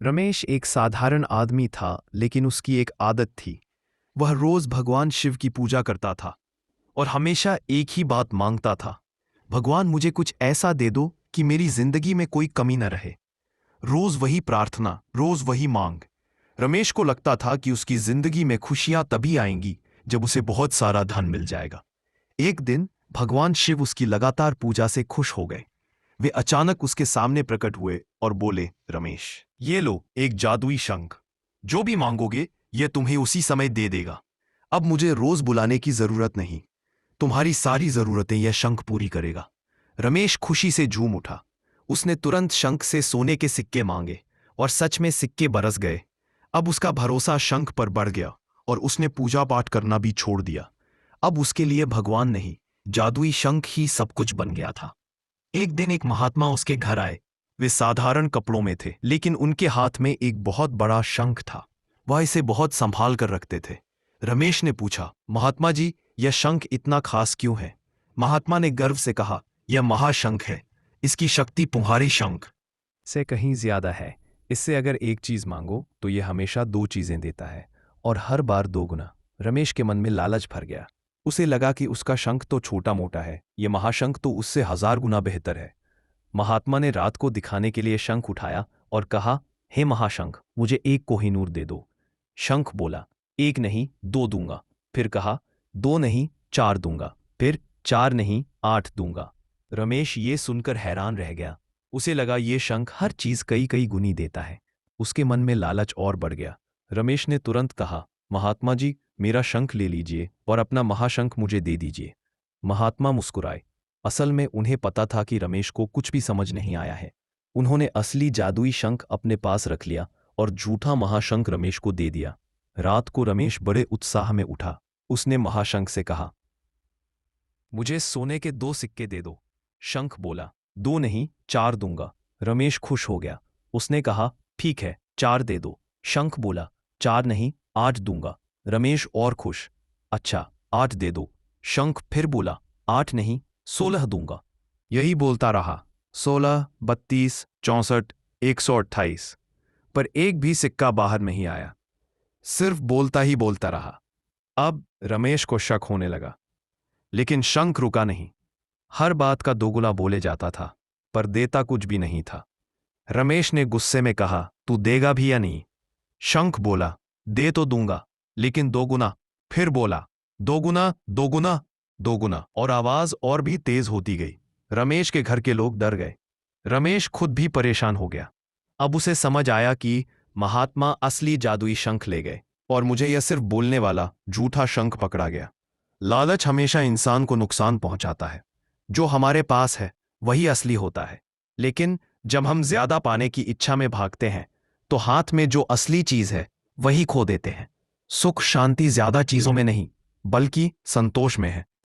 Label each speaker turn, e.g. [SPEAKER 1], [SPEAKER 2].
[SPEAKER 1] रमेश एक साधारण आदमी था, लेकिन उसकी एक आदत थी। वह रोज भगवान शिव की पूजा करता था और हमेशा एक ही बात मांगता था। भगवान, मुझे कुछ ऐसा दे दो कि मेरी जिंदगी में कोई कमी न रहे। रोज वही प्रार्थना, रोज वही मांग। रमेश को लगता था कि उसकी जिंदगी में खुशियां तभी आएंगी जब उसे बहुत सारा धन मिल जाएगा। एक दिन भगवान शिव उसकी लगातार पूजा से खुश हो गए। वे अचानक उसके सामने प्रकट हुए और बोले, रमेश, ये लो एक जादुई शंख। जो भी मांगोगे यह तुम्हें उसी समय दे देगा। अब मुझे रोज बुलाने की जरूरत नहीं। तुम्हारी सारी जरूरतें यह शंख पूरी करेगा। रमेश खुशी से झूम उठा। उसने तुरंत शंख से सोने के सिक्के मांगे और सच में सिक्के बरस गए। अब उसका भरोसा शंख पर बढ़ गया और उसने पूजा पाठ करना भी छोड़ दिया। अब उसके लिए भगवान नहीं, जादुई शंख ही सब कुछ बन गया था। एक दिन एक महात्मा उसके घर आए। वे साधारण कपड़ों में थे, लेकिन उनके हाथ में एक बहुत बड़ा शंख था। वह इसे बहुत संभाल कर रखते थे। रमेश ने पूछा, महात्मा जी, यह शंख इतना खास क्यों है? महात्मा ने गर्व से कहा, यह महाशंख है। इसकी शक्ति तुम्हारी शंख से कहीं ज्यादा है। इससे अगर एक चीज मांगो तो यह हमेशा दो चीजें देता है, और हर बार दोगुना। रमेश के मन में लालच भर गया। उसे लगा कि उसका शंख तो छोटा मोटा है, यह महाशंख तो उससे 1000 गुना बेहतर है। महात्मा ने रात को दिखाने के लिए शंख उठाया और कहा, हे महाशंख, मुझे एक कोहिनूर दे दो। शंख बोला, एक नहीं 2 दूंगा। फिर कहा, 2 नहीं 4 दूंगा। फिर 4 नहीं 8 दूंगा। रमेश ये सुनकर हैरान रह गया। उसे लगा ये शंख हर चीज कई कई गुनी देता है। उसके मन में लालच और बढ़ गया। रमेश ने तुरंत कहा, महात्मा जी, मेरा शंख ले लीजिए और अपना महाशंख मुझे दे दीजिए। महात्मा मुस्कुराए। असल में उन्हें पता था कि रमेश को कुछ भी समझ नहीं आया है। उन्होंने असली जादुई शंख अपने पास रख लिया और झूठा महाशंख रमेश को दे दिया। रात को रमेश बड़े उत्साह में उठा। उसने महाशंख से कहा, मुझे सोने के 2 सिक्के दे दो। शंख बोला, 2 नहीं 4 दूंगा। रमेश खुश हो गया। उसने कहा, ठीक है 4 दे दो। शंख बोला, 4 नहीं 8 दूंगा। रमेश और खुश, अच्छा 8 दे दो। शंख फिर बोला, 8 नहीं 16 दूंगा। यही बोलता रहा, 16, 32, 64, 128, पर एक भी सिक्का बाहर नहीं आया। सिर्फ बोलता ही बोलता रहा। अब रमेश को शक होने लगा, लेकिन शंख रुका नहीं। हर बात का दोगुना बोले जाता था, पर देता कुछ भी नहीं था। रमेश ने गुस्से में कहा, तू देगा भी या नहीं? शंख बोला, दे तो दूंगा, लेकिन दोगुना। फिर बोला, दोगुना दोगुना दोगुना, और आवाज और भी तेज होती गई। रमेश के घर के लोग डर गए। रमेश खुद भी परेशान हो गया। अब उसे समझ आया कि महात्मा असली जादुई शंख ले गए और मुझे यह सिर्फ बोलने वाला झूठा शंख पकड़ा गया। लालच हमेशा इंसान को नुकसान पहुंचाता है। जो हमारे पास है वही असली होता है, लेकिन जब हम ज्यादा पाने की इच्छा में भागते हैं तो हाथ में जो असली चीज है वही खो देते हैं। सुख शांति ज्यादा चीजों में नहीं, बल्कि संतोष में है।